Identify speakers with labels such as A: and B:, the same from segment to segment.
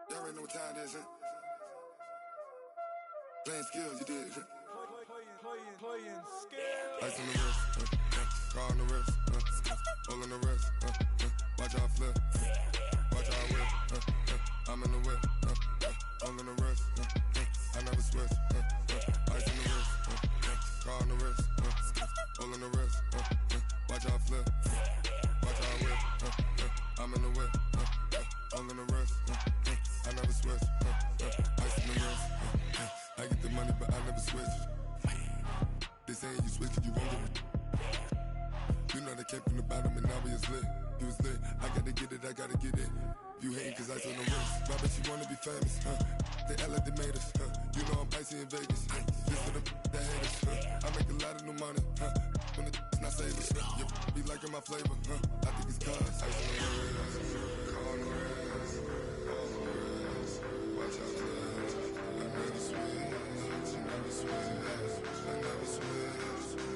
A: Y'all already know what time it is, huh? Playing skills, you did.
B: Playing skills.
A: Ice on the wrist, car on the wrist, hole in the wrist, watch out flip, watch out whip, I'm in the whip, hole in the wrist, I never switch, ice on the wrist, car on the wrist, hole in the wrist, watch out flip, watch out whip, I'm in the whip, hole in the wrist, I never switch, ice on the wrist, I get the money but I never switch. They saying you switch it, you won't get it. You know they came from the bottom and now we is lit. You was lit, I gotta get it, I gotta get it. You hating cause ice on the wrist. I bet you wanna be famous, They act like they made us, You know I'm icy in Vegas, This for the that hate us, I make a lot of new money, When the not savers, Be liking my flavor, I think it's cause ice on the wrist, car on the wrist, all the wrist. Watch out, cuz I never switch, you never switch. I never switch,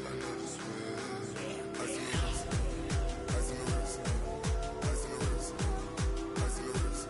A: I never switch. Ice on the wrist, ice on the wrist, ice on the wrist, ice on the wrist, ice on the wrist,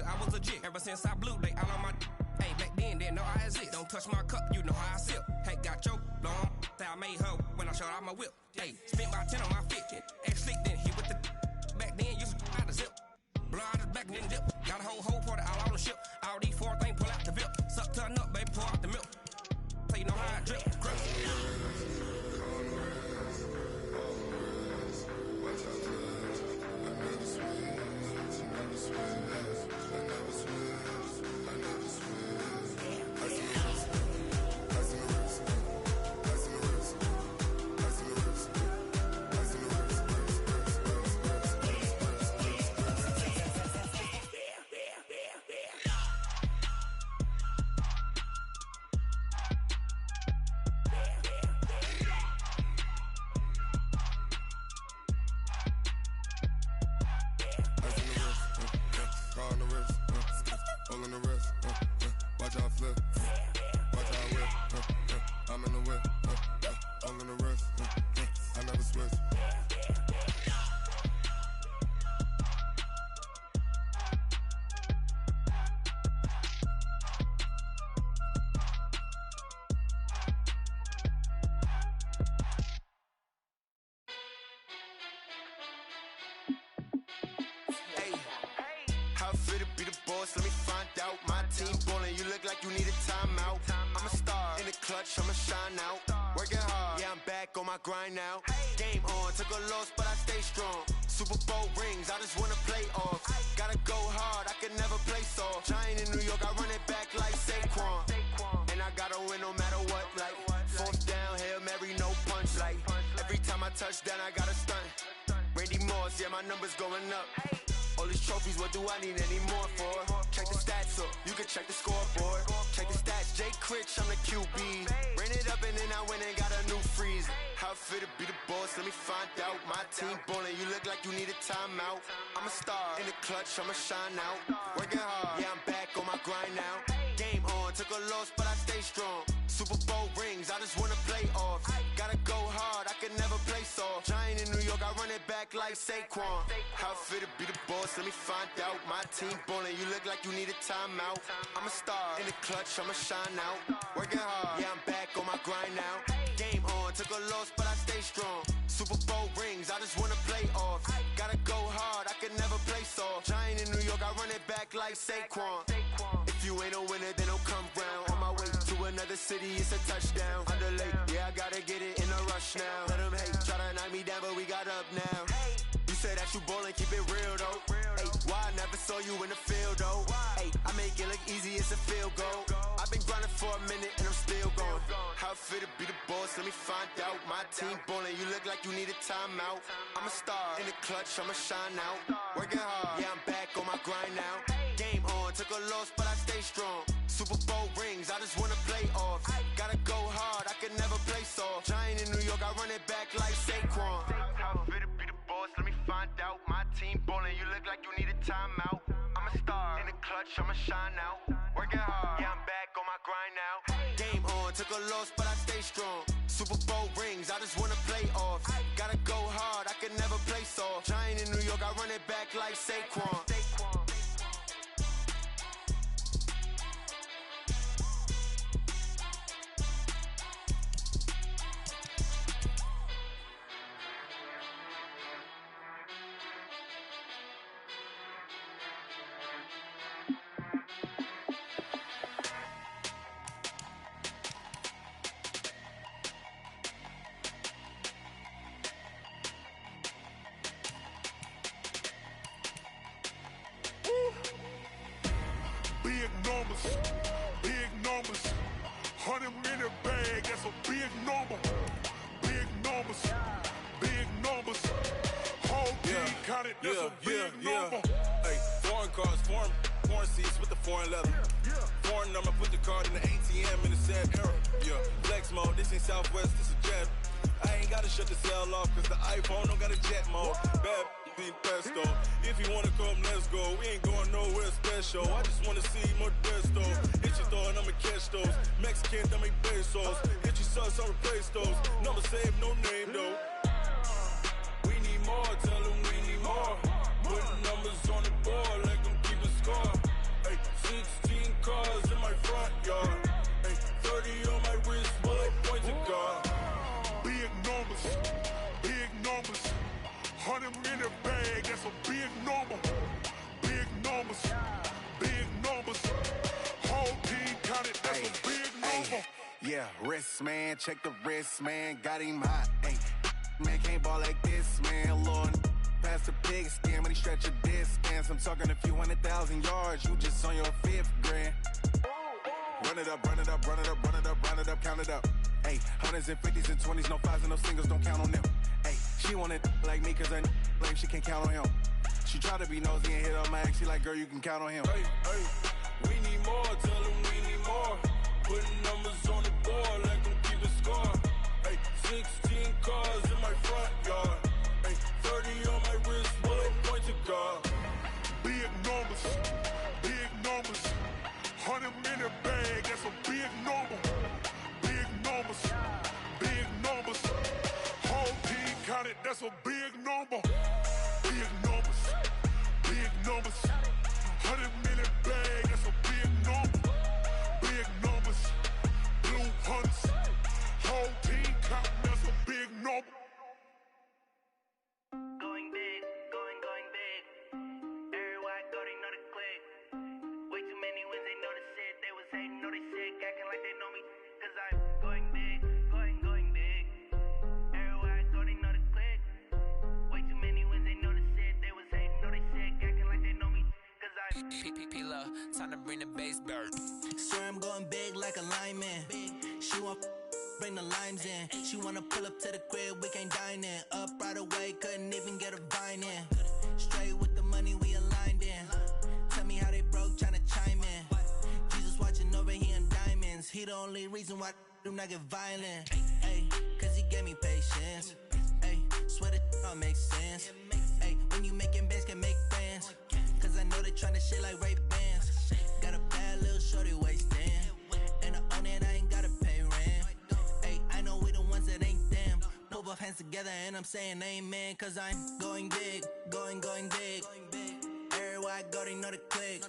C: I was legit. Ever since I blew, they all on my. Hey, back then, didn't know I exist. Don't touch my cup, you know how I sip. Hey, got your long. I made her when I showed out my whip. Hey, spent about 10 on my fit. X-Slick, then hit with the. Back then, used to out the zip. Blow out his back, then dip. Got a whole party all on the ship. All these four things pull out the VIP. Suck, turn up, baby, pour out the milk. So you know how I drip. Crush.
A: Watch out, cuz I never switch, you never switch. I never switch, I never switch. Ice on the wrist, ice on the wrist, ice on the wrist, ice on the wrist, ice on the wrist. Car on the wrist, hole in the wrist, watch out flip, watch out whip, I'm in the whip, hole in the wrist, I never switch.
D: How fit to be the boss? Let me find out. My team ballin', you look like you need a timeout. I'm a star in the clutch, I'ma shine out. Working hard, yeah, I'm back on my grind now. Game on, took a loss, but I stay strong. Super Bowl rings, I just wanna play off. Gotta go hard, I can never play soft. Giant in New York, I run it back like Saquon. And I gotta win no matter what, like fourth down, Hail Mary, no punch. Like every time I touch down, I gotta stunt. Randy Moss, yeah, my numbers going up. All these trophies, what do I need any more for? Check the stats up, you can check the scoreboard. Check the stats, Jay Critch, I'm the QB. Ran it up and then I went and got a new freeze. How fit to be the boss, let me find out. My team ballin', you look like you need a timeout. I'm a star in the clutch, I'ma shine out. Working hard, yeah, I'm back on my grind now. Game on, took a loss, but I stay strong. Super Bowl rings, I just wanna play off. Gotta go hard, I can never play soft. Giant in New York, I run it back like Saquon. How fit to be the boss, let me find out. My team ballin', you look like you need a timeout. I'm a star in the clutch, I'ma shine out. Working hard, yeah, I'm back on my grind now. Game on, took a loss, but I stay strong. Super Bowl rings, I just wanna play off. Gotta go hard, I can never play soft. Giant in New York, I run it back like Saquon. If you ain't a winner, then don't come round. On my way to another city, it's a touchdown. Underlay, yeah, I gotta get it in a rush now. Let them hate, try to knock me down, but we got up now. You say that you ballin', keep it real though. Hey, why I never saw you in the field though? Hey, I make it look easy, it's a field goal. I've been grinding for a minute and I'm still going. How fit to be the boss, let me find out. My team ballin', you look like you need a timeout. I'm a star in the clutch, I'ma shine out. Working hard, yeah, I'm back on my grind now. Game on, took a loss, but I stay strong. Super Bowl rings, I just wanna play off. Gotta go hard, I can never play soft. off. Giant in New York, I run it back like Saquon. How fit to be the boss, let me find out. My team ballin', you look like you need a timeout. I'm a star, in the clutch, I'ma shine out. Working hard, yeah, I'm back on my grind now. Game on, took a loss, but I stay strong. Super Bowl rings, I just wanna play off. Gotta go hard, I can never play soft. Giant in New York, I run it back like Saquon.
E: Big numbers, 100 in a bag, that's a big number. Big numbers, whole team counted, that's a big number.
F: Hey, foreign cars, foreign seats with the foreign leather. Foreign number, put the card in the ATM in the sad era. Yeah, flex mode, this ain't Southwest, this a jet. I ain't gotta shut the cell off, cause the iPhone don't got a jet mode. Bad being pesto. If you wanna come, let's go. We ain't going nowhere special. I just wanna see more desto. Hit your thought, I'ma catch those. Mexican, I make pesos. Hit your sus, I'll replace those. Number save, no name though. We need more, tell them we need more. Putting numbers on the board like I'm keeping score. Hey, 16 cars in my front yard. Hey, 30 on my wrist, while I point to God.
E: Big numbers, 100 in a bag, that's a big number. Big numbers, whole team counted, that's a big number.
G: Yeah, wrist man, check the wrist man, got him hot. Ay, man can't ball like this, man. Lord, past the pig skin, but he stretch a distance. I'm talking a few 100,000 yards, you just on your 5th grand. Run it up, count it up. Ay, hundreds and 50s and 20s, no 5s and no singles, don't count on them. Ay, she want it like me, cause her lame, she can't count on him. She try to be nosy and hit on my ex, she like, girl, you can count on him.
F: Hey, we need more, tell them we need more. Putting numbers on the board like I'm keeping score. Hey, 16 cars in my front yard. Hey, 30 on my wrist, while I point to God.
E: Big numbers, 100 in a bag, that's a big number. Big numbers, whole team counted, that's a big number. Big numbers, 100 in a bag, that's a big number. Big numbers, blue hunts, whole team counting, that's a big number.
H: Going big, going big. Everywhere I go, they know the click. Way too many wins, they know the shit. They was hating, know they sick, acting like they know me. Cause I'm going big, going big. Everywhere I go, they know the click. Way too many wins, they know the shit. They was hating, know they sick, acting like they know me. Cause I'm
C: P-P-P-Love, time to bring the bass bird.
H: swear I'm going big like a lineman. She want bring the limes in. She wanna pull up to the crib, we can't dine in. Up right away, couldn't even get a vine in. Straight with the money, we aligned in. Tell me how they broke, tryna chime in. Jesus watching over here in diamonds. He the only reason why do not get violent. Ay, cause he gave me patience. Ay, swear that all makes sense. Ay, when you making bands, can make friends. Cause I know they tryna shit like Ray-Bans. Got a bad little shorty wasting. And I own it, I ain't gotta pay rent. Ay, I know we the ones that ain't them. Pull both hands together and I'm saying amen. Cause I'm going big, going big. Everywhere I go, they know the click.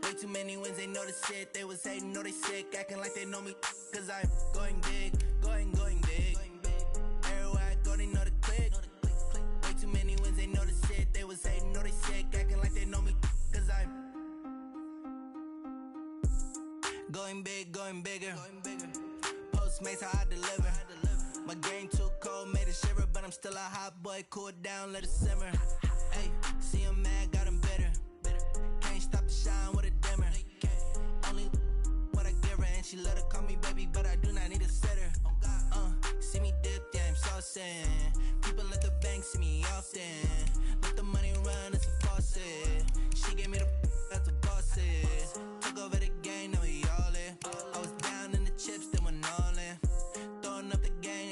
H: Way too many wins, they know the shit. They was hating, know they sick, acting like they know me. Cause I'm going big, going big. Everywhere I go, they know the click. Way too many wins, they know the shit. They was hating, know they sick, acting like they know me. Cause I'm going big, going bigger. Postmates, how I deliver. My game too cold, made it shiver. But I'm still a hot boy, cool it down, let it simmer. Hey, see him mad, got him bitter. Can't stop the shine with a dimmer. Only what I give her, and she let her call me baby, but I do not need a sitter. See me dip, yeah, I'm saucing. People at the bank see me often. Let the money run, it's a faucet. She gave me the that's a boss is. Took over the game, now we all in. I was down in the chips, then went all in. Throwing up the gang,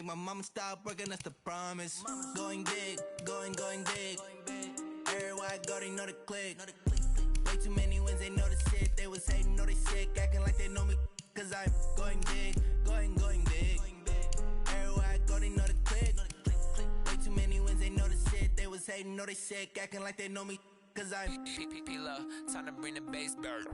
H: make my mama stop working, that's the promise. Going big, going big. Everywhere I go, they know the click. Way too many wins, they know the shit. They was hating, know they sick, acting like they know me. Cause I'm going big, going big. Everywhere I go, they know the click. Way too many wins, they know the shit. They was hating, know they sick, acting like they know me. Cause I'm
I: P-P-P-Love, time to bring the bass bird.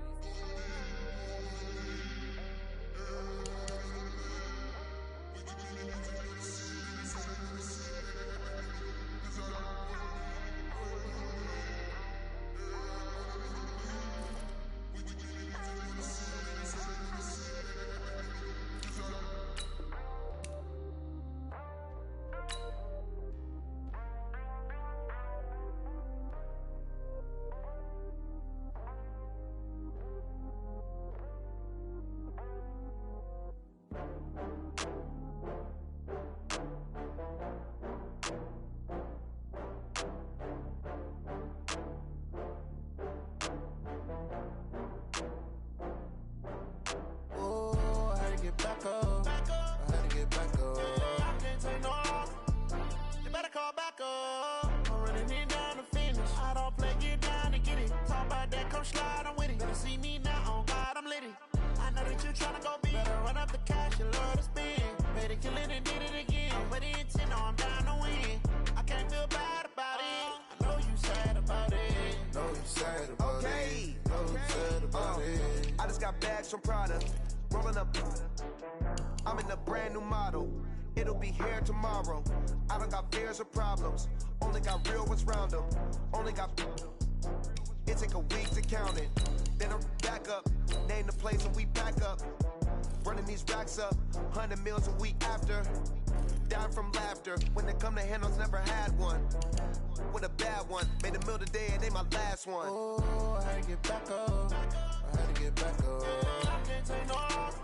J: Back up. I had to get back up. I can't take no loss. You better call back up. I'm running it down to finish. I don't play, get down to get it. Talk about that, come slide, I'm with it. Better see me now, on God, I'm lit it. I know that you tryna go big. Better run up the cash, you love to spend. Better kill it and did it again. With the intent, no, I'm down to win. I can't feel bad about it. I know you sad about it.
D: Know you sad about it. Know you sad about it. I just got bags from Prada. Rolling up, I'm in a brand new model. It'll be here tomorrow. I don't got fears or problems. Only got real ones round them. Only got. It take a week to count it. Then I'm back up. Name the place and we back up. Running these racks up. 100 meals a week after. Down from laughter. When they come to handles, never had one. With a bad one. Made a meal today and they my last one.
J: Oh, I had to get back up. I had to get back up. I can't take no loss.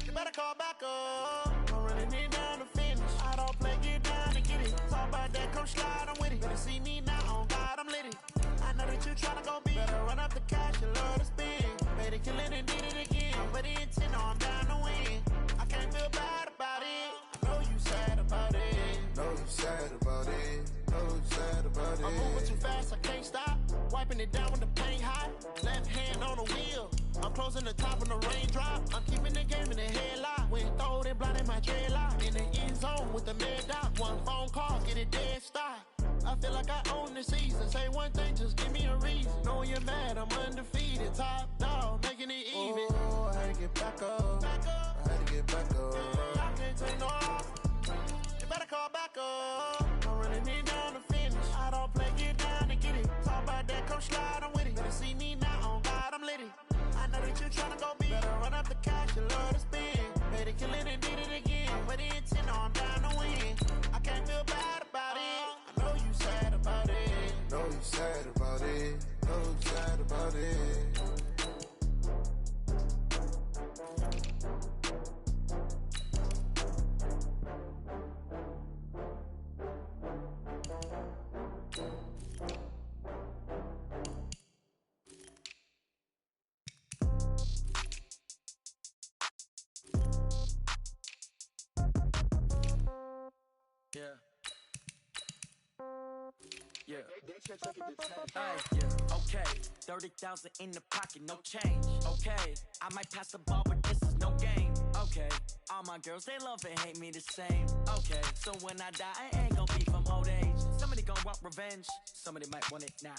J: You better call back up. I'm running it down to finish. I don't play, get down to get it. Talk about that, come slide, I'm with it. Better see me now, on God, I'm lit it. I know that you tryna go big. Better run up the cash, you love to spend. Better kill it and did it again. But the intent, no, I'm down to win. I can't feel bad about it. I know you sad about it.
D: Know you sad about it. Know you sad about it.
J: I'm moving too fast, I can't stop. Wiping it down with the paint hot. Left hand on the wheel. I'm closing the top of the raindrop. I'm keeping the game in the headlock. When throw it blind in my dreadlock. In the end zone with the mad dot. One phone call, get it dead stop. I feel like I own the season. Say one thing, just give me a reason. Knowing you're mad, I'm undefeated. Top dog, making it even.
D: Oh, I had to get back up. I had to get back up.
J: I can't take no loss. You better call back up. I'm running it down to finish. I don't play, get down to get it. Talk about that, come slide, I'm with it. Better see me now, on God, I'm lit it. I know that you tryna go big. Better run up the cash, you love to spend. Better kill it and did it again. With the intent, no, I'm down to win. I can't feel bad about it. I know you sad about it.
D: Know you sad about it. Know you sad about it.
I: Yeah. Yeah. Yeah. Okay. 30,000 in the pocket, no change. Okay. I might pass the ball, but this is no game. Okay. All my girls, they love and hate me the same. Okay. So when I die, I ain't gonna be from old age. Somebody gonna want revenge. Somebody might want it now.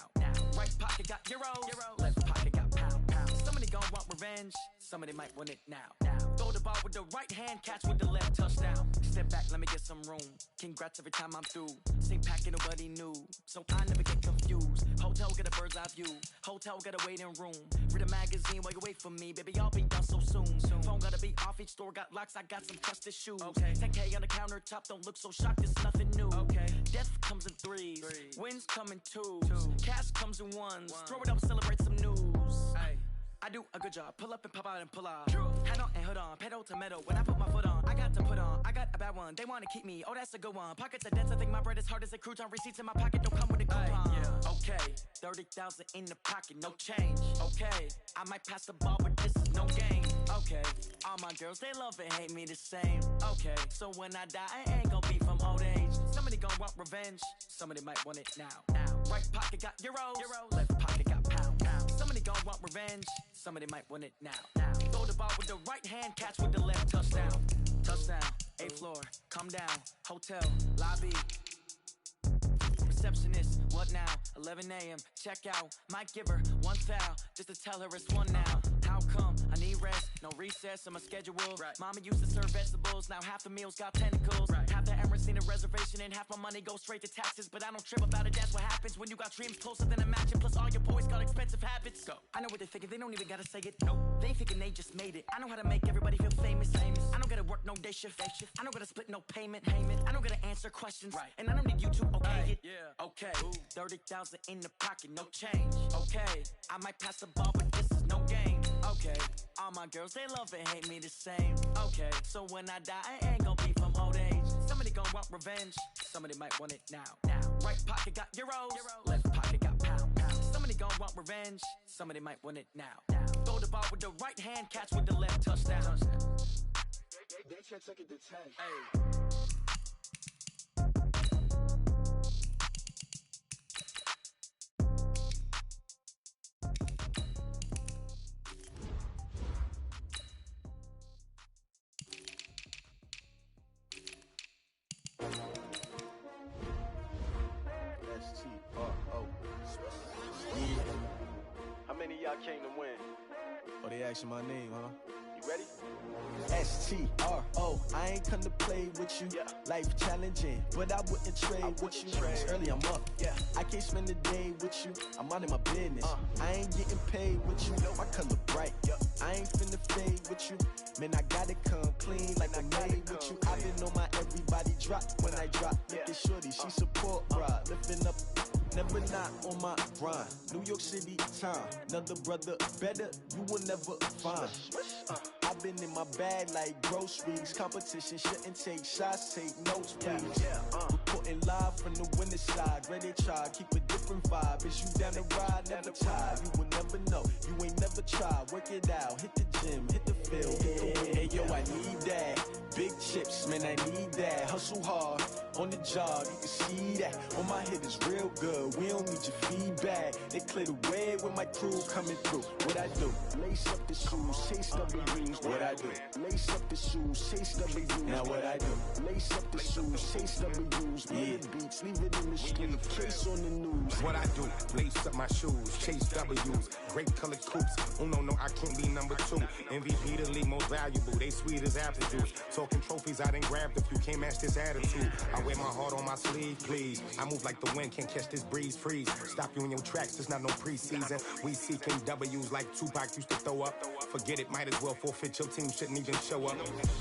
I: Right pocket got euros. Left pocket got pound. Somebody gonna want revenge. Somebody might want it now. Throw the ball with the right hand, catch with the left, touchdown. Step back, let me get some room. Congrats every time I'm through. Same packing nobody new, so I never get confused. Hotel get a bird's eye view. Hotel get a waiting room. Read a magazine while you wait for me, baby. I'll be done so soon. Phone gotta be off, each store got locks. I got some trusted shoes. Okay. 10K on the countertop, don't look so shocked. It's nothing new. Okay. Death comes in threes. Wins come in twos. Cash comes in ones. Throw it up, celebrate some news. Ay. I do a good job, pull up and pop out and pull off. Head on and hood on, pedal to metal. When I put my foot on, I got to put on. I got a bad one, they wanna keep me. Oh, that's a good one. Pockets are dense, I think my bread is hard as a crouton. Receipts in my pocket don't come with a coupon. Yeah. Okay, 30,000 in the pocket, no change. Okay, I might pass the ball, but this is no game. Okay. Okay, all my girls, they love and hate me the same. Okay, so when I die, I ain't gon' be from old age. Somebody gon' want revenge, somebody might want it now. Right pocket got euros, left pocket got pound. Somebody gon' want revenge, somebody might want it now. Throw the ball with the right hand, catch with the left, touchdown. Touchdown, 8th floor, come down, hotel, lobby. Receptionist, what now? 11 a.m., check out. Might give her one foul, just to tell her it's one now. How come? I need rest, no recess on my schedule. Right. Mama used to serve vegetables, now half the meals got tentacles. Right. Half the Emirates need a reservation and half my money goes straight to taxes. But I don't trip about it, that's what happens when you got dreams closer than a matching. Plus all your boys got expensive habits. Go. I know what they're thinking, they don't even gotta say it. Nope. They thinking they just made it. I know how to make everybody feel famous. I don't gotta work no day shift. I don't gotta split no payment. I don't gotta answer questions. Right. And I don't need you to okay it. Yeah. Okay. 30,000 in the pocket, no change. Okay. I might pass the ball, but this is no game. Okay. All my girls, they love and hate me the same. Okay. So when I die, I ain't gon' be from old age. Somebody gon' want revenge. Somebody might want it now. Right pocket got euros. Left pocket got pound. Somebody gon' want revenge. Somebody might want it now. Throw the ball with the right hand, catch with the left, touchdown.
J: They can't take it to 10.
I: Hey.
J: How many of y'all came to win?
G: Oh, they asking my name, huh?
J: You ready?
G: S-T-R-O, I ain't come to play with you.
J: Yeah.
G: Life challenging, but I wouldn't trade with you. It's early, I'm up.
J: Yeah.
G: I can't spend the day with you. I'm out in my business. I ain't getting paid with you. My color bright. I ain't finna fade with you. Man, I gotta come clean like I'm made with you. I've been on my everybody drop when I drop. Look at shorty, she support ride. Lifting up, never not on my grind. New York City time, another brother better, you will never find. I've been in my bag like groceries. Competition shouldn't take shots, take notes, please. Reporting live from the winter side. Ready to try, keep a different vibe. Is you down the ride, never tired. You will never know, you ain't never tried. Work it out, hit the gym, hit the field, hit the win. Hey yo, I need that. Big chips, man, I need that. Hustle hard, on the job, you can see that. On my hit is real good, we don't need your feedback. They clear the way with my crew coming through. What I do? Lace up the shoes, chase W's. What I do? Lace up the shoes, chase W's. Now what I do? Lace up the shoes, chase W's. Yeah. Beats, leave it in the street, case on the news.
K: What I do? Lace up my shoes, chase W's. Great colored coops. Oh no, I can't be number 2. MVP the league most valuable. They sweet as apple juice. Talking trophies, I done grabbed a few. Can't match this attitude. I wear my heart on my sleeve, please. I move like the wind, can't catch this breeze. Freeze. Stop you in your tracks, there's not no preseason. We seeking W's like Tupac used to throw up. Forget it, might as well forfeit. Your team shouldn't even show up.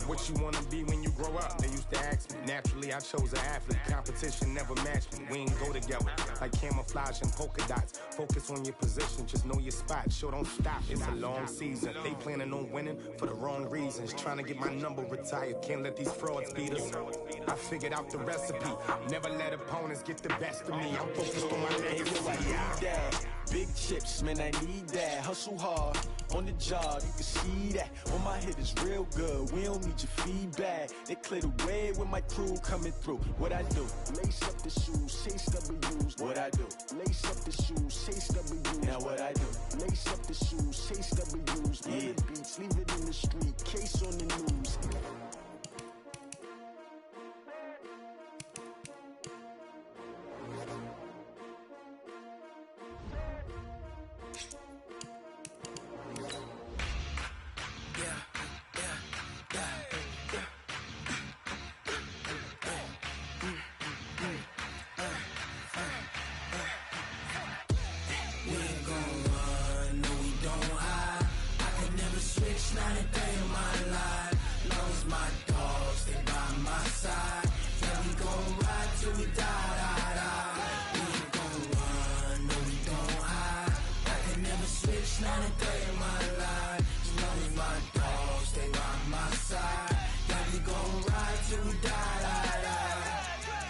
K: What you wanna be when you grow up? They used to ask me. Naturally, I chose an athlete. Competition never matched me. We ain't go together like camouflage and polka dots. Focus on your position, just know your spot. Sure, don't stop. It's a long season. They planning on winning for the wrong reasons. Trying to get my number retired. Can't let these frauds beat us. I figured out the recipe. Never let opponents get the best of me. I'm focused on my legacy.
G: Big chips, man, I need that. Hustle hard, on the job, you can see that. On my hit is real good, we don't need your feedback. They clear the way with my crew coming through. What I do? Lace up the shoes, chase W's. What I do? Lace up the shoes, chase W's. Now what I do? Lace up the shoes, chase W's. Yeah. Beats, leave it in the street, case on the news.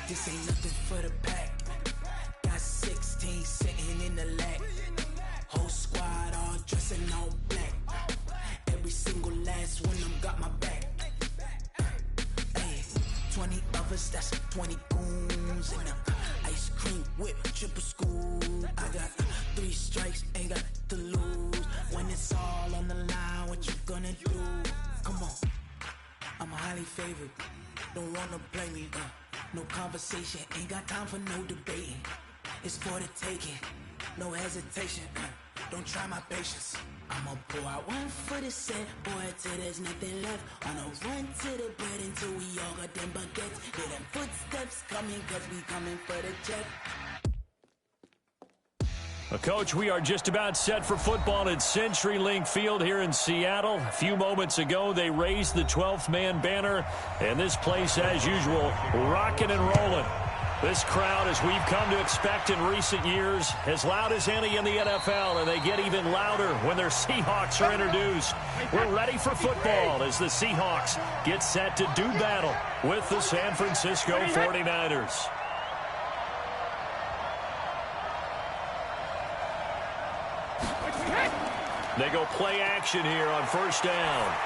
H: This ain't nothing for the pack. Got 16 sitting in the lap. Whole squad all dressing all black. Every single last dollars, that's 20 goons. And ice cream whip, triple school. I got 3 strikes, ain't got to lose. When it's all on the line, what you gonna do? Come on, I'm highly favored. Don't wanna blame me, no conversation, ain't got time for no debating. It's for the taking, no hesitation, don't try my patience. I'ma pour out one for the set, boy, till there's nothing left. On a run to the bread until we all got them baguettes. Hear them footsteps coming, cause we coming for the check.
L: Coach, we are just about set for football at CenturyLink Field here in Seattle. A few moments ago, they raised the 12th man banner, and this place, as usual, rocking and rolling. This crowd, as we've come to expect in recent years, as loud as any in the NFL, and they get even louder when their Seahawks are introduced. We're ready for football as the Seahawks get set to do battle with the San Francisco 49ers. They go play action here on first down.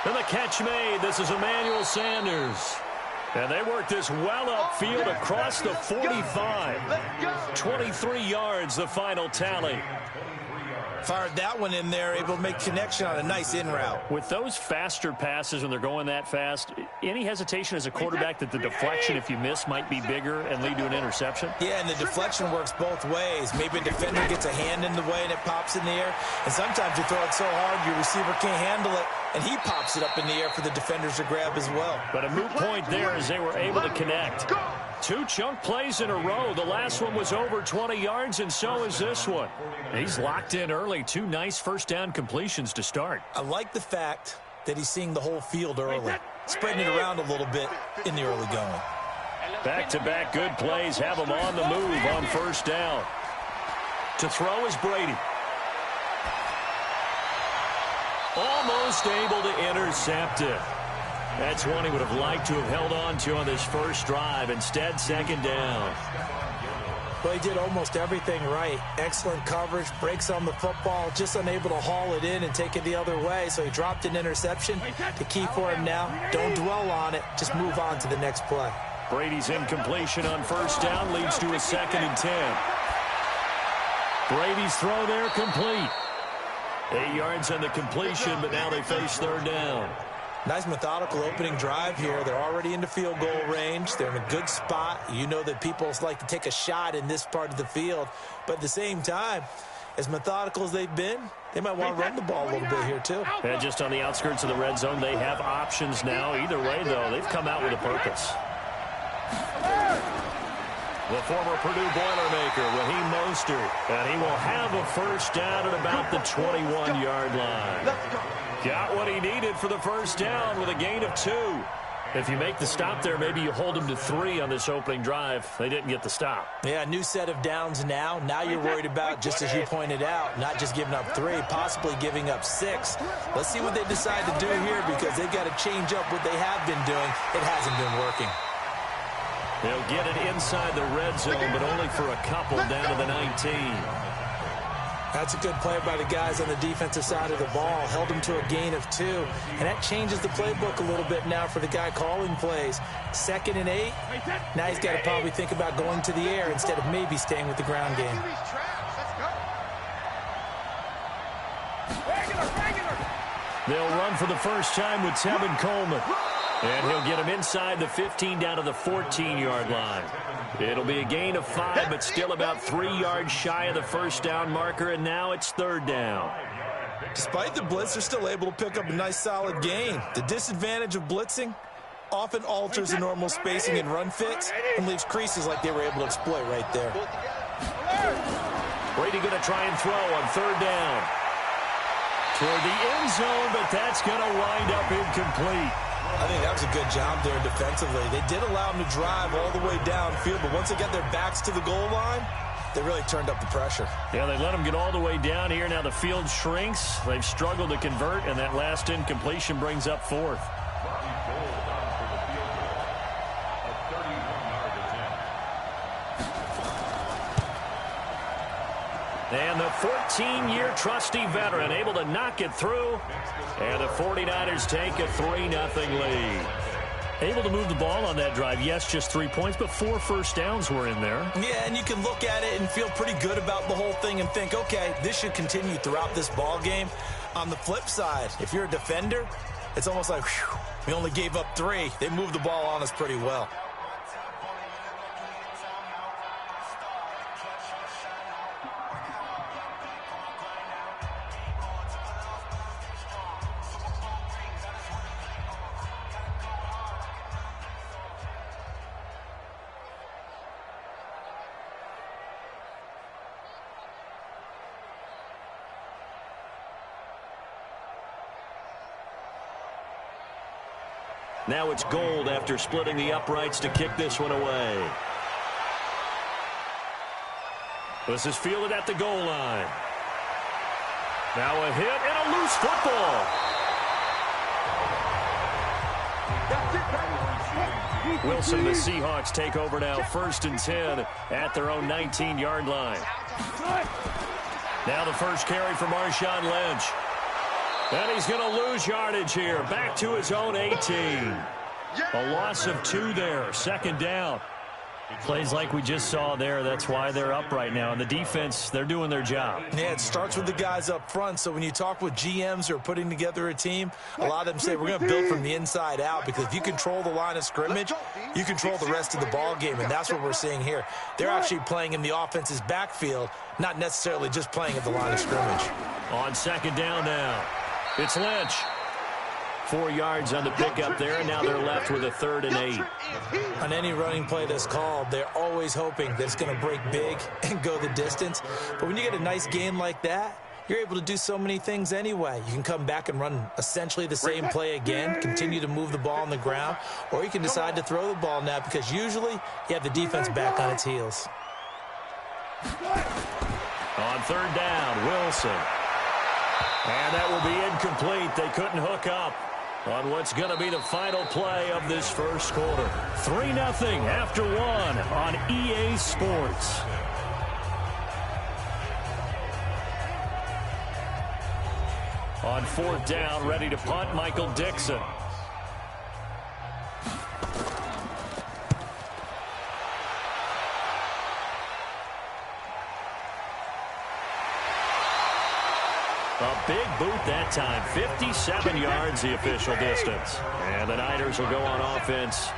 L: And the catch made. This is Emmanuel Sanders. And they work this well upfield across the 45. 23 yards, the final tally.
M: Fired that one in there, able to make connection on a nice in route.
L: With those faster passes when they're going that fast, any hesitation as a quarterback that the deflection, if you miss, might be bigger and lead to an interception?
M: Yeah, and the deflection works both ways. Maybe a defender gets a hand in the way and it pops in the air. And sometimes you throw it so hard your receiver can't handle it, and he pops it up in the air for the defenders to grab as well.
L: But a moot point there as they were able to connect. 2 chunk plays in a row. The last one was over 20 yards, and so is this one. He's locked in early. 2 nice first down completions to start.
M: I like the fact that he's seeing the whole field early, spreading it around a little bit in the early going.
L: Back-to-back good plays have him on the move on first down. To throw is Brady. Almost able to intercept it. That's one he would have liked to have held on to on this first drive. Instead, second down.
M: Well, he did almost everything right. Excellent coverage, breaks on the football, just unable to haul it in and take it the other way. So he dropped an interception. The key for him now, don't dwell on it. Just move on to the next play.
L: Brady's incompletion on first down leads to a 2nd and 10. Brady's throw there complete. 8 yards on the completion, but now they face third down.
M: Nice methodical opening drive here. They're already into field goal range. They're in a good spot. You know that people like to take a shot in this part of the field. But at the same time, as methodical as they've been, they might want to run the ball a little bit here too.
L: And just on the outskirts of the red zone, they have options now. Either way, though, they've come out with a purpose. The former Purdue Boilermaker, Raheem Mostert, and he will have a first down at about the 21-yard line. Got what he needed for the first down with a gain of 2. If you make the stop there, maybe you hold him to 3 on this opening drive. They didn't get the stop.
M: Yeah, new set of downs now. Now you're worried about, just as you pointed out, not just giving up 3, possibly giving up 6. Let's see what they decide to do here, because they've got to change up what they have been doing. It hasn't been working.
L: They'll get it inside the red zone, but only for a couple down to the 19.
M: That's a good play by the guys on the defensive side of the ball. Held him to a gain of 2. And that changes the playbook a little bit now for the guy calling plays. 2nd and 8. Now he's got to probably think about going to the air instead of maybe staying with the ground game.
L: They'll run for the first time with Tevin Coleman. And he'll get him inside the 15 down to the 14-yard line. It'll be a gain of 5, but still about 3 yards shy of the first down marker, and now it's third down.
M: Despite the blitz, they're still able to pick up a nice solid gain. The disadvantage of blitzing often alters the normal spacing and run fits and leaves creases like they were able to exploit right there.
L: Brady going to try and throw on third down. Toward the end zone, but that's going to wind up incomplete.
M: I think that was a good job there defensively. They did allow them to drive all the way downfield, but once they got their backs to the goal line, they really turned up the pressure.
L: Yeah, they let them get all the way down here. Now the field shrinks. They've struggled to convert, and that last incompletion brings up 4th. And the 14-year trusty veteran able to knock it through. And the 49ers take a 3-0 lead. Able to move the ball on that drive. Yes, just 3 points, but 4 first downs were in there.
M: Yeah, and you can look at it and feel pretty good about the whole thing and think, okay, this should continue throughout this ball game. On the flip side, if you're a defender, it's almost like, whew, we only gave up 3. They moved the ball on us pretty well.
L: Now it's Gold after splitting the uprights to kick this one away. This is fielded at the goal line. Now a hit and a loose football. Wilson and the Seahawks take over now, 1st and 10 at their own 19-yard line. Now the first carry for Marshawn Lynch. And he's going to lose yardage here. Back to his own 18. A loss of 2 there. 2nd down. Plays like we just saw there. That's why they're up right now. And the defense, they're doing their job.
M: Yeah, it starts with the guys up front. So when you talk with GMs who are putting together a team, a lot of them say we're going to build from the inside out, because if you control the line of scrimmage, you control the rest of the ball game. And that's what we're seeing here. They're actually playing in the offense's backfield, not necessarily just playing at the line of scrimmage.
L: On 2nd down now, it's Lynch. 4 yards on the pickup there, and now they're left with a 3rd and 8.
M: On any running play that's called, they're always hoping that it's going to break big and go the distance. But when you get a nice game like that, you're able to do so many things anyway. You can come back and run essentially the same play again, continue to move the ball on the ground, or you can decide to throw the ball now, because usually you have the defense back on its heels.
L: On 3rd down, Wilson. And that will be incomplete. They couldn't hook up on what's going to be the final play of this first quarter. 3-0 after 1 on EA Sports. On 4th down, ready to punt, Michael Dixon. A big boot that time. 57 yards the official distance. And the Niners will go on offense.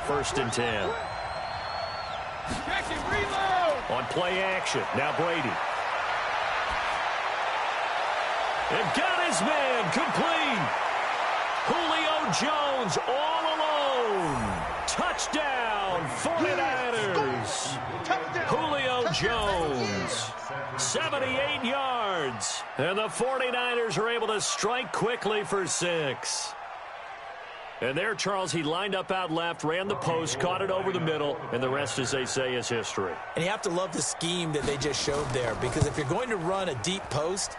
L: 1st and 10. On play action. Now Brady. And got his man complete. Julio Jones all alone. Touchdown 49ers. Julio Jones. 78 yards. And the 49ers are able to strike quickly for 6. And there, Charles, he lined up out left, ran the post, caught it over the middle, and the rest, as they say, is history.
M: And you have to love the scheme that they just showed there, because if you're going to run a deep post,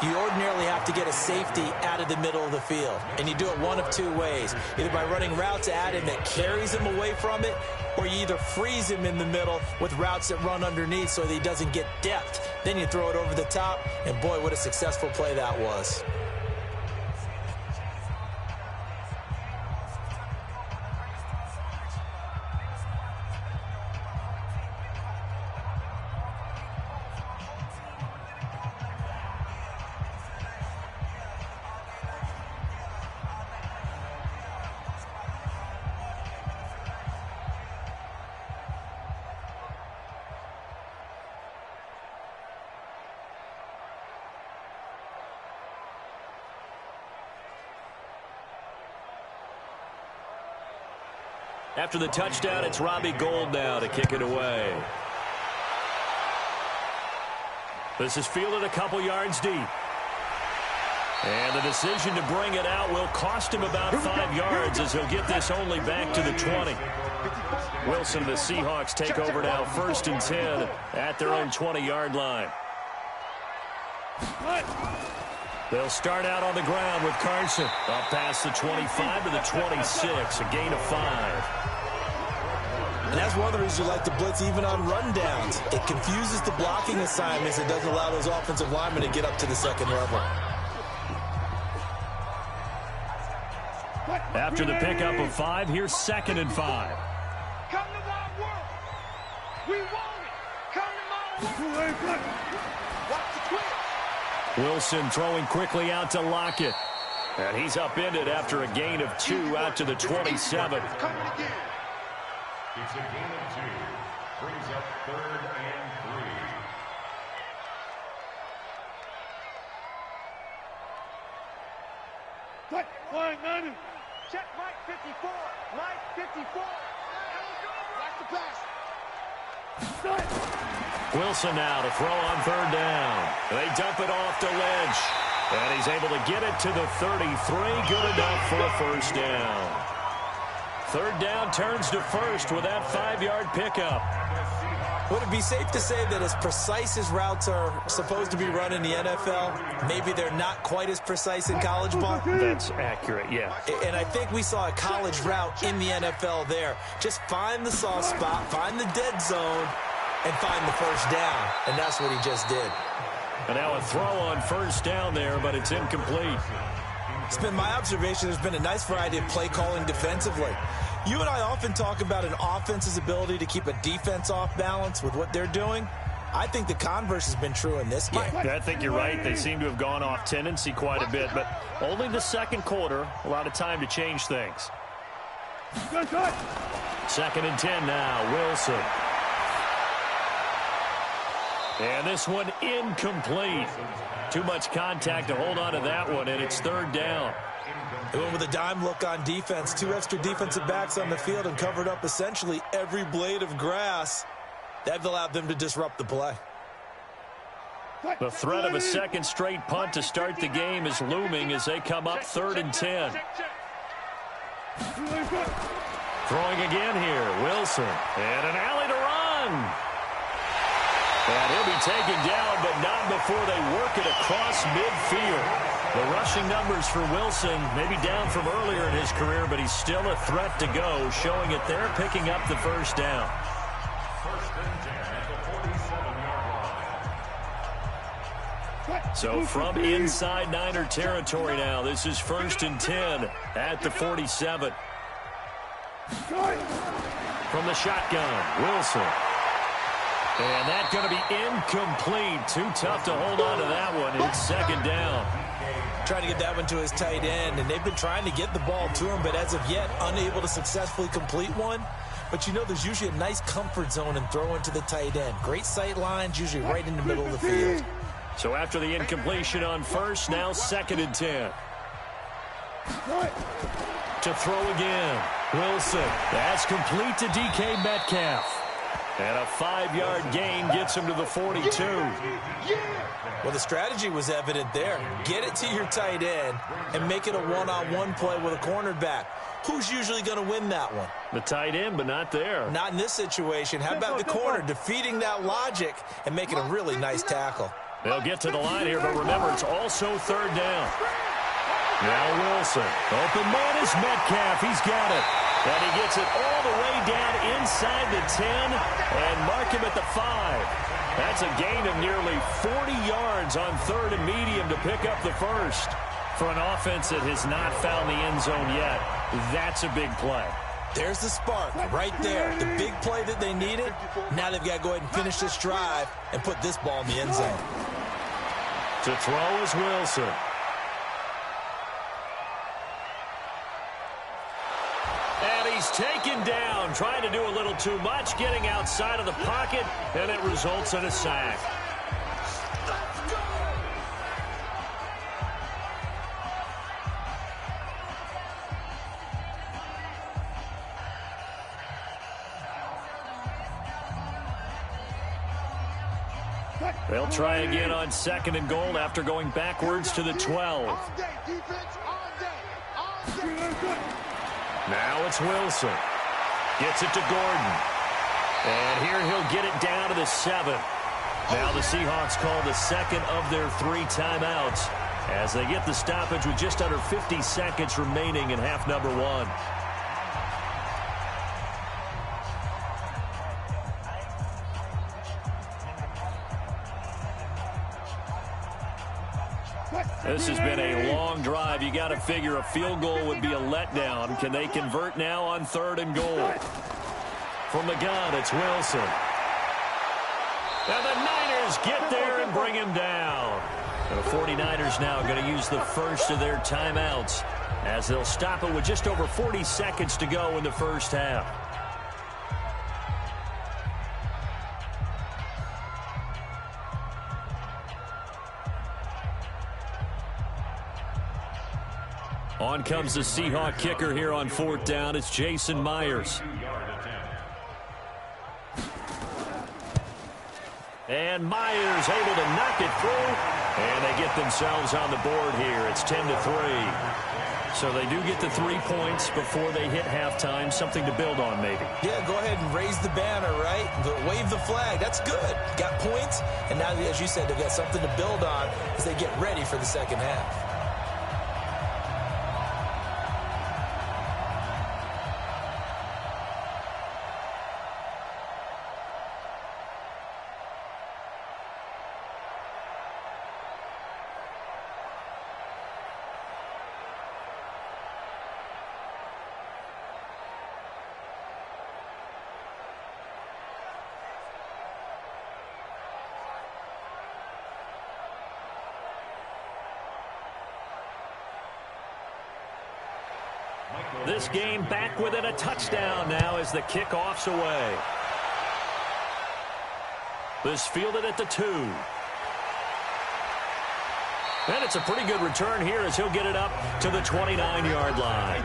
M: you ordinarily have to get a safety out of the middle of the field. And you do it one of 2 ways, either by running routes at him that carries him away from it, or you either freeze him in the middle with routes that run underneath so that he doesn't get depth. Then you throw it over the top, and boy, what a successful play that was.
L: After the touchdown, it's Robbie Gould now to kick it away. This is fielded a couple yards deep. And the decision to bring it out will cost him about 5 yards, as he'll get this only back to the 20. Wilson, the Seahawks take over now, 1st and 10 at their own 20-yard line. They'll start out on the ground with Carson. Up past the 25 to the 26, a gain of 5.
M: And that's one of the reasons you like to blitz even on rundowns. It confuses the blocking assignments. It doesn't allow those offensive linemen to get up to the second level.
L: After the pickup of 5, here's 2nd and 5.
B: Come to my world. We want it. Come to my world. Watch the twist.
L: Wilson throwing quickly out to Lockett. And he's upended after a gain of 2 out to the 27.
E: It's a gain of 2. Brings up 3rd and 3.
B: Flying 90. Check Mike 54. Mike 54. Watch the pass.
L: Wilson now to throw on 3rd down. They dump it off to Lynch. And he's able to get it to the 33. Good enough for a 1st down. 3rd down turns to 1st with that 5-yard pickup.
M: Would it be safe to say that as precise as routes are supposed to be run in the NFL, maybe they're not quite as precise in college ball?
L: That's accurate, yeah.
M: And I think we saw a college route in the NFL there. Just find the soft spot, find the dead zone, and find the 1st down. And that's what he just did.
L: And now a throw on 1st down there, but it's incomplete.
M: It's been my observation there's been a nice variety of play calling defensively. You and I often talk about an offense's ability to keep a defense off balance with what they're doing. I think the converse has been true in this game.
L: I think you're right. They seem to have gone off tendency quite a bit, but only the 2nd quarter, a lot of time to change things. 2nd and 10 now, Wilson. And this one incomplete. Too much contact to hold on to that one, and it's 3rd down.
M: They went with a dime look on defense. 2 extra defensive backs on the field and covered up essentially every blade of grass. That allowed them to disrupt the play.
L: The threat of a 2nd straight punt to start the game is looming as they come up 3rd and 10. Throwing again here, Wilson. And an alley to run. And he'll be taken down, but not before they work it across midfield. The rushing numbers for Wilson may be down from earlier in his career, but he's still a threat to go, showing it there, picking up the 1st down.
E: 1st and 10 at the 47-yard line.
L: So from inside Niner territory now, this is 1st and 10 at the 47. From the shotgun, Wilson. And that's going to be incomplete. Too tough to hold on to that one. It's 2nd down.
M: Trying to get that one to his tight end, and they've been trying to get the ball to him, but as of yet, unable to successfully complete one. But you know there's usually a nice comfort zone in throwing to the tight end. Great sight lines, usually right in the middle of the field.
L: So after the incompletion on 1st, now 2nd and 10. To throw again, Wilson. That's complete to DK Metcalf. And a 5-yard gain gets him to the 42.
M: Well, the strategy was evident there. Get it to your tight end and make it a one-on-one play with a cornerback. Who's usually going to win that one?
L: The tight end, but not there.
M: Not in this situation. How about the corner defeating that logic and making a really nice tackle?
L: They'll get to the line here, but remember, it's also 3rd down. Now Wilson. Open man is Metcalf. He's got it. And he gets it all the way down inside the 10 and mark him at the 5. That's a gain of nearly 40 yards on 3rd and medium to pick up the 1st. For an offense that has not found the end zone yet, that's a big play.
M: There's the spark right there. The big play that they needed. Now they've got to go ahead and finish this drive and put this ball in the end zone.
L: To throw is Wilson. And he's taken down, trying to do a little too much, getting outside of the pocket, and it results in a sack. They'll try again on 2nd and goal after going backwards to the 12. Now it's Wilson. Gets it to Gordon. And here he'll get it down to the 7. Now the Seahawks call the 2nd of their 3 timeouts as they get the stoppage with just under 50 seconds remaining in half number 1. This has been a long drive. You got to figure a field goal would be a letdown. Can they convert now on 3rd and goal? From the gun, it's Wilson. And the Niners get there and bring him down. The 49ers now going to use the first of their timeouts as they'll stop it with just over 40 seconds to go in the first half. On comes the Seahawk kicker here on 4th down. It's Jason Myers. And Myers able to knock it through. And they get themselves on the board here. It's 10-3. So they do get the 3 points before they hit halftime. Something to build on, maybe.
M: Yeah, go ahead and raise the banner, right? Wave the flag. That's good. Got points. And now, as you said, they've got something to build on as they get ready for the second half.
L: This game back within a touchdown now as the kickoff's away. This fielded at the 2. And it's a pretty good return here as he'll get it up to the 29-yard line.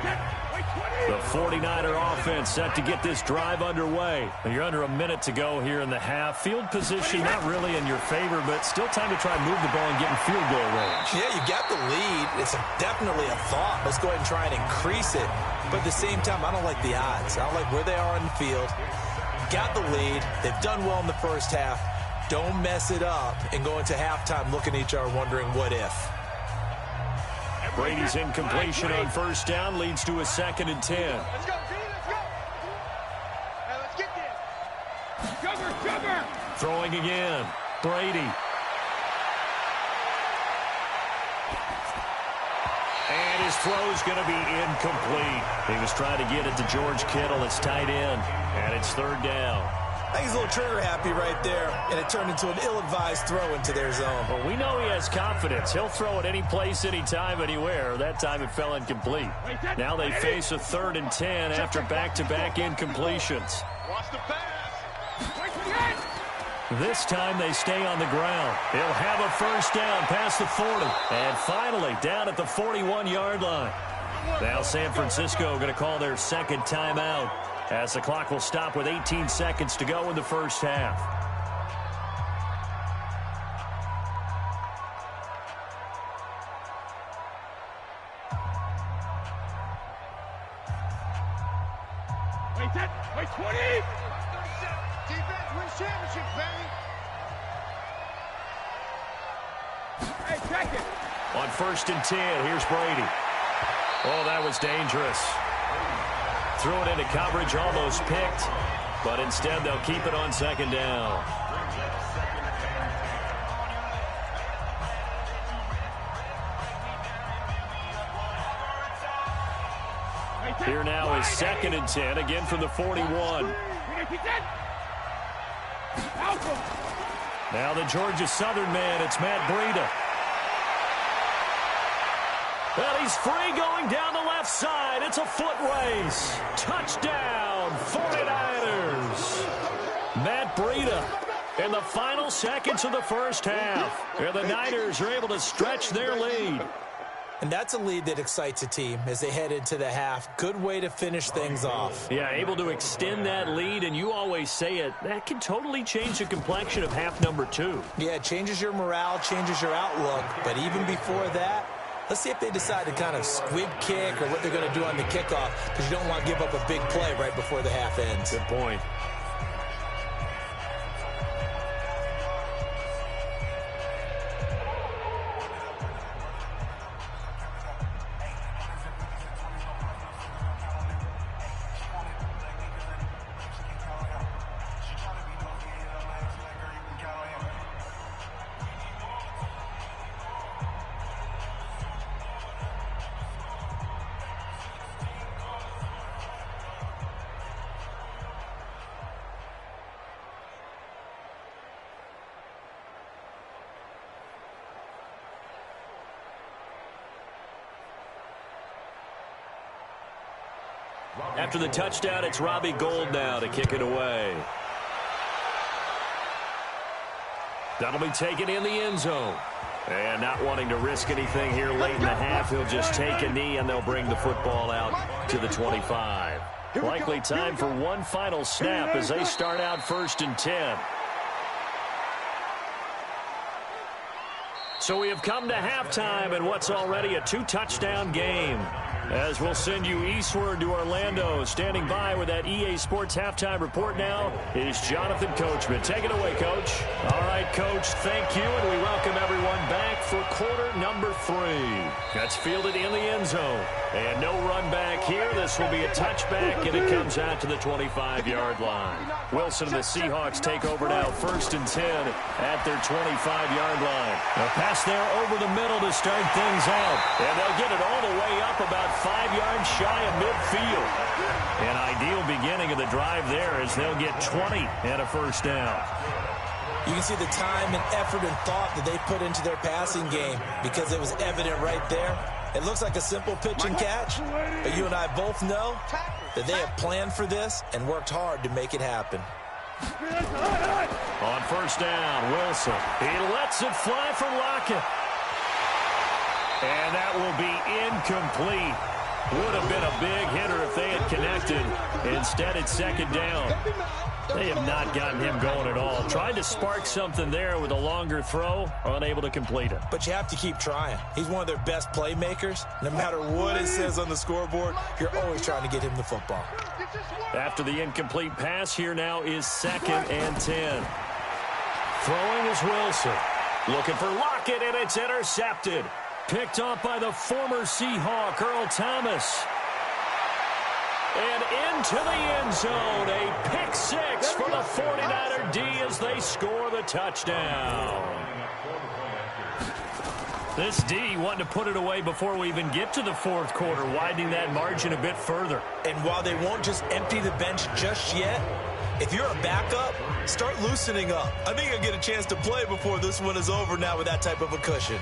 L: The 49er offense set to get this drive underway. You're under a minute to go here in the half. Field position not really in your favor, but still time to try and move the ball and get in field goal range.
M: Yeah, you got the lead. It's definitely a thought. Let's go ahead and try and increase it. But at the same time, I don't like the odds. I don't like where they are on the field. Got the lead. They've done well in the first half. Don't mess it up and go into halftime looking at each other wondering what if.
L: Brady's incompletion on 1st down leads to a 2nd and 10.
B: Let's go, G, let's go. Hey, let's get this. Sugar.
L: Throwing again. Brady. And his throw's going to be incomplete. He was trying to get it to George Kittle. It's tight end, and it's 3rd down.
M: I think he's a little trigger happy right there, and it turned into an ill-advised throw into their zone.
L: Well, we know he has confidence. He'll throw it any place, anytime, anywhere. That time it fell incomplete. Now they face a 3rd and 10 after back-to-back incompletions.
B: Watch the pass.
L: This time they stay on the ground. He'll have a 1st down past the 40. And finally down at the 41-yard line. Now San Francisco going to call their 2nd timeout as the clock will stop with 18 seconds to go in the first half.
B: Wait, 20! Defense wins championships, baby! Hey, check it!
L: On 1st and 10, here's Brady. Oh, that was dangerous. Threw it into coverage, almost picked, but instead they'll keep it on 2nd down. Here now is 2nd and 10, again from the 41. Now the Georgia Southern man, it's Matt Breida. Well, he's free going down the left side. It's a foot race. Touchdown, 49ers. Matt Breida in the final seconds of the first half. And the Niners are able to stretch their lead.
M: And that's a lead that excites a team as they head into the half. Good way to finish things off.
L: Yeah, able to extend that lead, and you always say it, that can totally change the complexion of half number 2.
M: Yeah, it changes your morale, changes your outlook. But even before that, let's see if they decide to kind of squib kick or what they're going to do on the kickoff, because you don't want to give up a big play right before the half ends.
L: Good point. After the touchdown, it's Robbie Gould now to kick it away. That'll be taken in the end zone. And not wanting to risk anything here late in the half, he'll just take a knee and they'll bring the football out to the 25. Likely time for one final snap as they start out 1st and 10. So we have come to halftime in what's already a 2-touchdown game. As we'll send you eastward to Orlando. Standing by with that EA Sports halftime report now is Jonathan Coachman. Take it away, Coach. All right, Coach, thank you, and we welcome everyone back for quarter number 3. That's fielded in the end zone. And no run back here. This will be a touchback, and it comes out to the 25-yard line. Wilson and the Seahawks take over now 1st and 10 at their 25-yard line. A pass there over the middle to start things out. And they'll get it all the way up about 5 yards shy of midfield. An ideal beginning of the drive there as they'll get 20 and a first down.
M: You can see the time and effort and thought that they put into their passing game because it was evident right there. It looks like a simple pitch and catch, but you and I both know that they have planned for this and worked hard to make it happen.
L: On first down, Wilson. He lets it fly for Lockett. And that will be incomplete. Would have been a big hitter if they had connected. Instead, it's 2nd down. They have not gotten him going at all. Tried to spark something there with a longer throw, unable to complete it.
M: But you have to keep trying. He's one of their best playmakers. No matter what it says on the scoreboard, you're always trying to get him the football.
L: After the incomplete pass, here now is 2nd and 10. Throwing is Wilson. Looking for Lockett, and it's intercepted. Picked off by the former Seahawk, Earl Thomas. And into the end zone, a pick 6 for the 49er D as they score the touchdown. This D wanting to put it away before we even get to the 4th quarter, widening that margin a bit further.
M: And while they won't just empty the bench just yet, if you're a backup, start loosening up. I think I'll get a chance to play before this one is over now with that type of a cushion.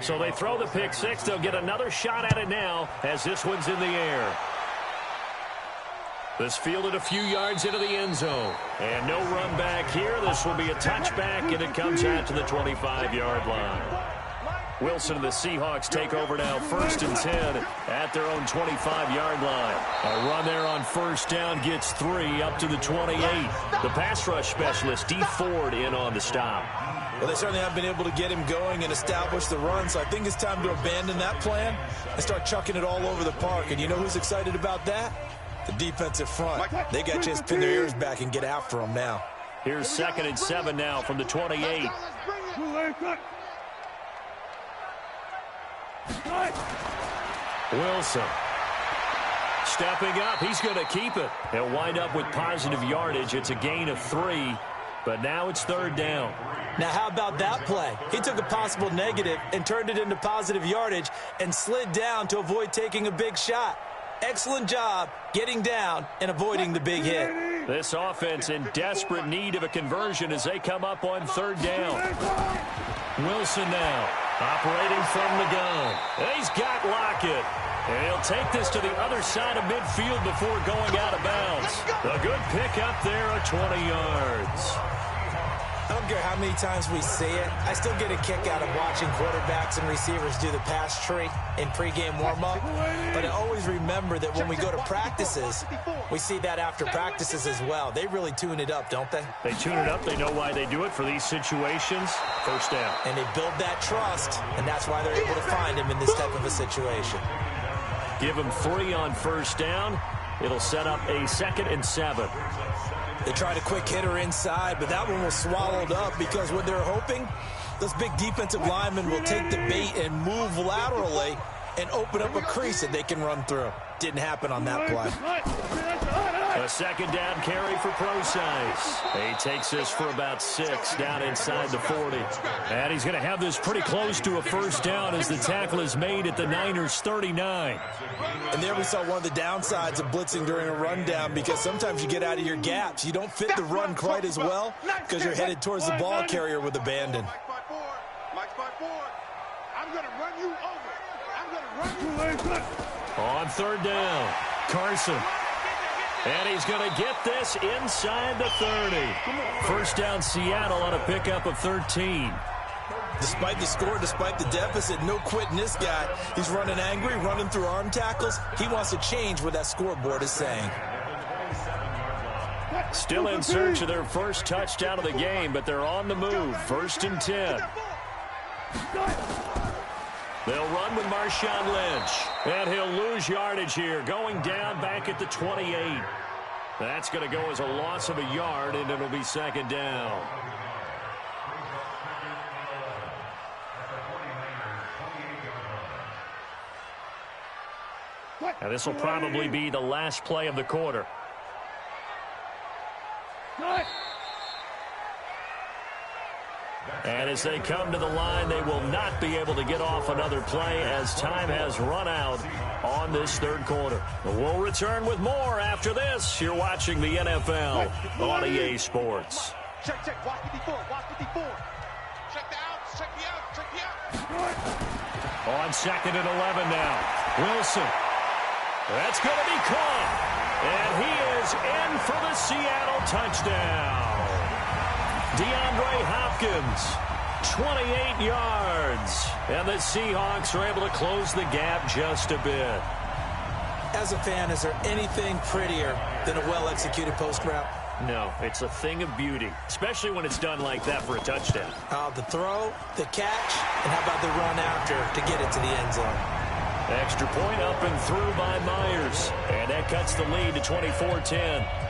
L: So they throw the pick 6. They'll get another shot at it now as this one's in the air. This fielded a few yards into the end zone. And no run back here. This will be a touchback, and it comes out to the 25-yard line. Wilson and the Seahawks take over now 1st and 10 at their own 25-yard line. A run there on first down gets 3 up to the 28. The pass rush specialist, D. Ford, in on the stop.
M: Well, they certainly haven't been able to get him going and establish the run, so I think it's time to abandon that plan and start chucking it all over the park. And you know who's excited about that? The defensive front. They got a chance to pin their ears back and get after him now.
L: Here's 2nd and 7 now from the 28. Wilson. Stepping up. He's going to keep it. He'll wind up with positive yardage. It's a gain of 3, but now it's 3rd down.
M: Now, how about that play? He took a possible negative and turned it into positive yardage and slid down to avoid taking a big shot. Excellent job getting down and avoiding the big hit.
L: This offense in desperate need of a conversion as they come up on 3rd down. Wilson now operating from the gun. He's got Lockett. And he'll take this to the other side of midfield before going out of bounds. A good pick up there at 20 yards.
M: I don't care how many times we see it. I still get a kick out of watching quarterbacks and receivers do the pass tree in pregame warm-up. But I always remember that when we go to practices, we see that after practices as well. They really tune it up, don't they?
L: They tune it up. They know why they do it for these situations. First down.
M: And they build that trust, and that's why they're able to find him in this type of a situation.
L: Give him 3 on first down. It'll set up a 2nd and 7.
M: They tried a quick hitter inside, but that one was swallowed up because what they're hoping, those big defensive linemen will take the bait and move laterally and open up a crease that they can run through. Didn't happen on that play.
L: A second down carry for Procise. He takes this for about 6 down inside the 40. And he's going to have this pretty close to a first down as the tackle is made at the Niners' 39.
M: And there we saw one of the downsides of blitzing during a rundown, because sometimes you get out of your gaps. You don't fit the run quite as well because you're headed towards the ball carrier with abandon.
B: I'm going to run you over. I'm going to run you over.
L: On third down, Carson. And he's going to get this inside the 30. First down, Seattle on a pickup of 13.
M: Despite the score, despite the deficit, no quitting this guy. He's running angry, running through arm tackles. He wants to change what that scoreboard is saying.
L: Still in search of their first touchdown of the game, but they're on the move. 1st and 10. They'll run with Marshawn Lynch. And he'll lose yardage here, going down back at the 28. That's going to go as a loss of a yard, and it'll be second down. And this will probably be the last play of the quarter. And as they come to the line, they will not be able to get off another play as time has run out on this third quarter. We'll return with more after this. You're watching the NFL on EA Sports.
B: Check, watch 54, watch 54. Check the outs, check the outs.
L: On 2nd and 11 now. Wilson. That's going to be caught. And he is in for the Seattle touchdown. DeAndre Hopkins, 28 yards. And the Seahawks are able to close the gap just a bit.
M: As a fan, is there anything prettier than a well-executed post route?
L: No, it's a thing of beauty, especially when it's done like that for a touchdown.
M: The throw, the catch, and how about the run after to get it to the end zone?
L: Extra point up and through by Myers. And that cuts the lead to 24-10.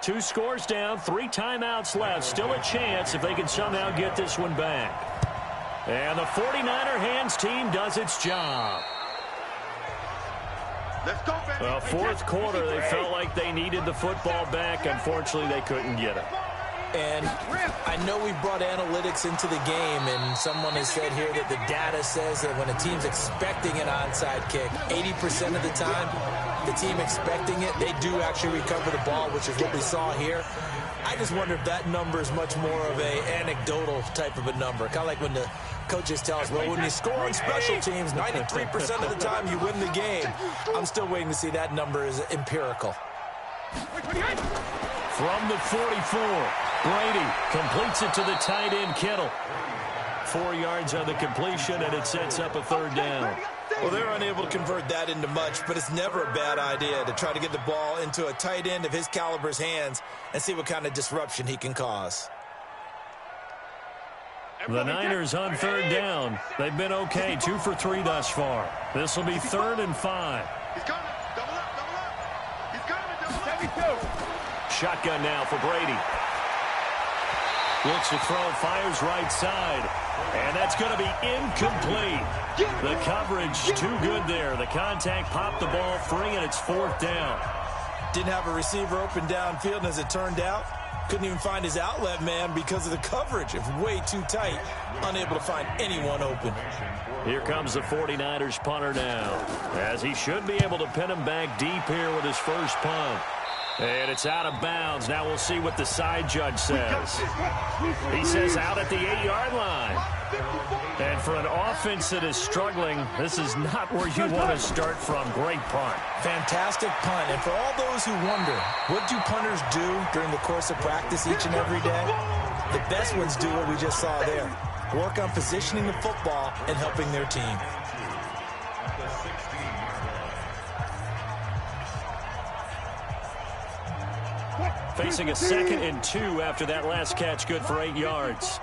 L: Two scores down, 3 timeouts left. Still a chance if they can somehow get this one back. And the 49er hands team does its job.
B: Let's go, baby.
L: Fourth quarter, they felt like they needed the football back. Unfortunately, they couldn't get it.
M: And I know we brought analytics into the game, and someone has said here that the data says that when a team's expecting an onside kick, 80% of the time, the team expecting it, they do actually recover the ball, which is what we saw here. I just wonder if that number is much more of a anecdotal type of a number. Kind of like when the coaches tell us, well, when you score on special teams, 93% of the time you win the game. I'm still waiting to see that number is empirical.
L: From the 44, Brady completes it to the tight end, Kittle. 4 yards on the completion, and it sets up a third down.
M: Well, they're unable to convert that into much, but it's never a bad idea to try to get the ball into a tight end of his caliber's hands and see what kind of disruption he can cause.
L: The Niners on third down. They've been okay, 2 for 3 thus far. This will be 3rd and 5.
B: He's coming. Double up. He's coming. Double up.
L: Shotgun now for Brady. Looks to throw, fires right side. And that's going to be incomplete. The coverage too good there. The contact popped the ball free, and it's 4th down.
M: Didn't have a receiver open downfield, and as it turned out, couldn't even find his outlet man because of the coverage. It's way too tight. Unable to find anyone open.
L: Here comes the 49ers punter now, as he should be able to pin him back deep here with his first punt. And it's out of bounds. Now we'll see what the side judge says. He says out at the 8-yard line. And for an offense that is struggling, this is not where you want to start from. Great punt.
M: Fantastic punt. And for all those who wonder, what do punters do during the course of practice each and every day? The best ones do what we just saw there. Work on positioning the football and helping their team.
L: Facing a 2nd and 2 after that last catch, good for 8 yards.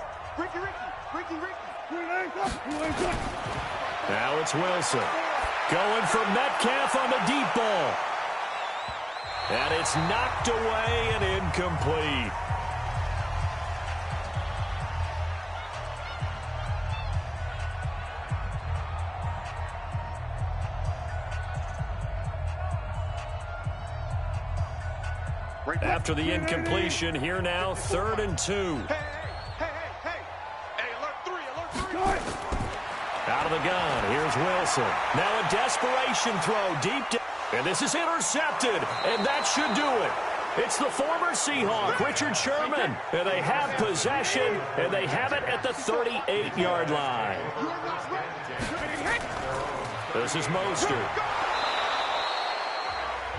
L: Now it's Wilson. Going for Metcalf on the deep ball. And it's knocked away and incomplete. After the incompletion, here now, 3rd and 2.
B: Alert 3.
L: Out of the gun, here's Wilson. Now a desperation throw deep down. And this is intercepted, and that should do it. It's the former Seahawk, Richard Sherman. And they have possession, and they have it at the 38-yard line. This is Mostert.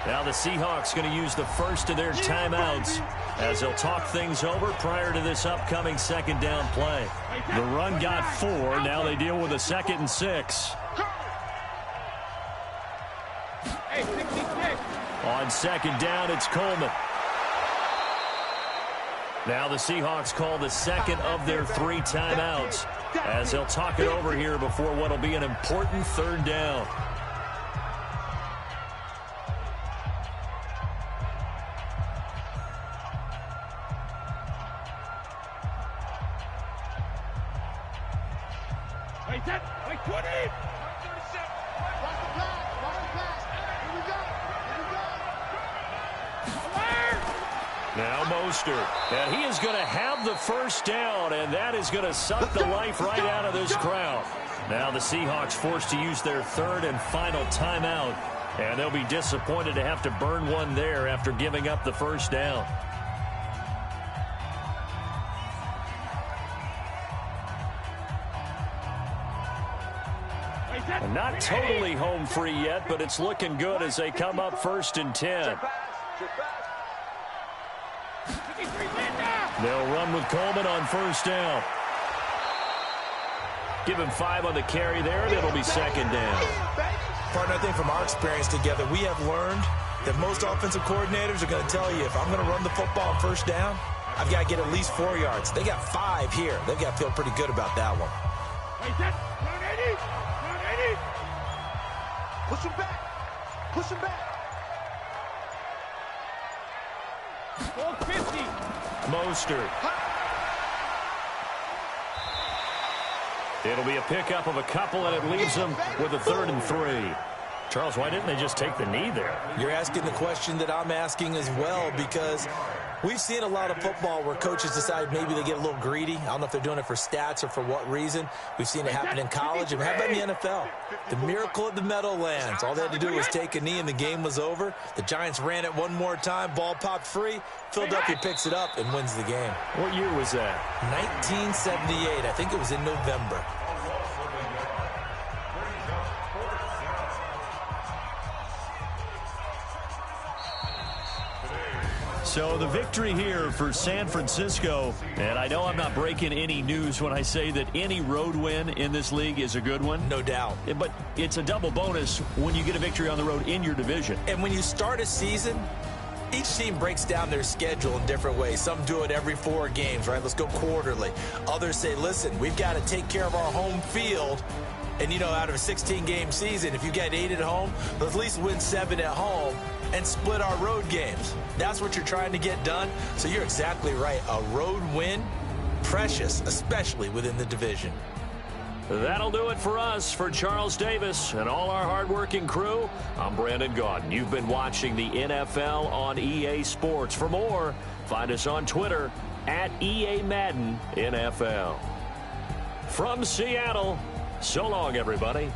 L: Now the Seahawks going to use the first of their timeouts as they'll talk things over prior to this upcoming 2nd down play. The run got 4. Now they deal with a 2nd and 6. On 2nd down, it's Coleman. Now the Seahawks call the 2nd of their 3 timeouts as they'll talk it over here before what will be an important 3rd down. Now Mostert, and he is going to have the first down, and that is going to suck the life right out of this crowd. Now the Seahawks forced to use their 3rd and final timeout, and they'll be disappointed to have to burn one there after giving up the first down. And not totally home free yet, but it's looking good as they come up 1st and 10. They'll run with Coleman on 1st down. Give him 5 on the carry there, and it'll be 2nd down.
M: Partner, I think from our experience together, we have learned that most offensive coordinators are going to tell you, if I'm going to run the football on 1st down, I've got to get at least 4 yards. They got 5 here. They've got to feel pretty good about that one.
B: Push him back. Push him back. 450.
L: Mostert. It'll be a pickup of a couple, and it leaves them with a 3rd and 3. Charles, why didn't they just take the knee there?
M: You're asking the question that I'm asking as well, because we've seen a lot of football where coaches decide maybe they get a little greedy. I don't know if they're doing it for stats or for what reason. We've seen it happen in college, and how about in the NFL? The miracle of the Meadowlands. All they had to do was take a knee, and the game was over. The Giants ran it one more time. Ball popped free. Philadelphia picks it up and wins the game.
L: What year was that?
M: 1978. I think it was in November.
L: So the victory here for San Francisco, and I know I'm not breaking any news when I say that any road win in this league is a good one.
M: No doubt.
L: But it's a double bonus when you get a victory on the road in your division.
M: And when you start a season, each team breaks down their schedule in different ways. Some do it every 4 games, right? Let's go quarterly. Others say, listen, we've got to take care of our home field. And, you know, out of a 16-game season, if you get 8 at home, let's at least win 7 at home and split our road games. That's what you're trying to get done. So you're exactly right. A road win, precious, especially within the division.
L: That'll do it for us. For Charles Davis and all our hardworking crew, I'm Brandon Gaudin. You've been watching the NFL on EA Sports. For more, find us on Twitter at EA Madden NFL. From Seattle, so long, everybody.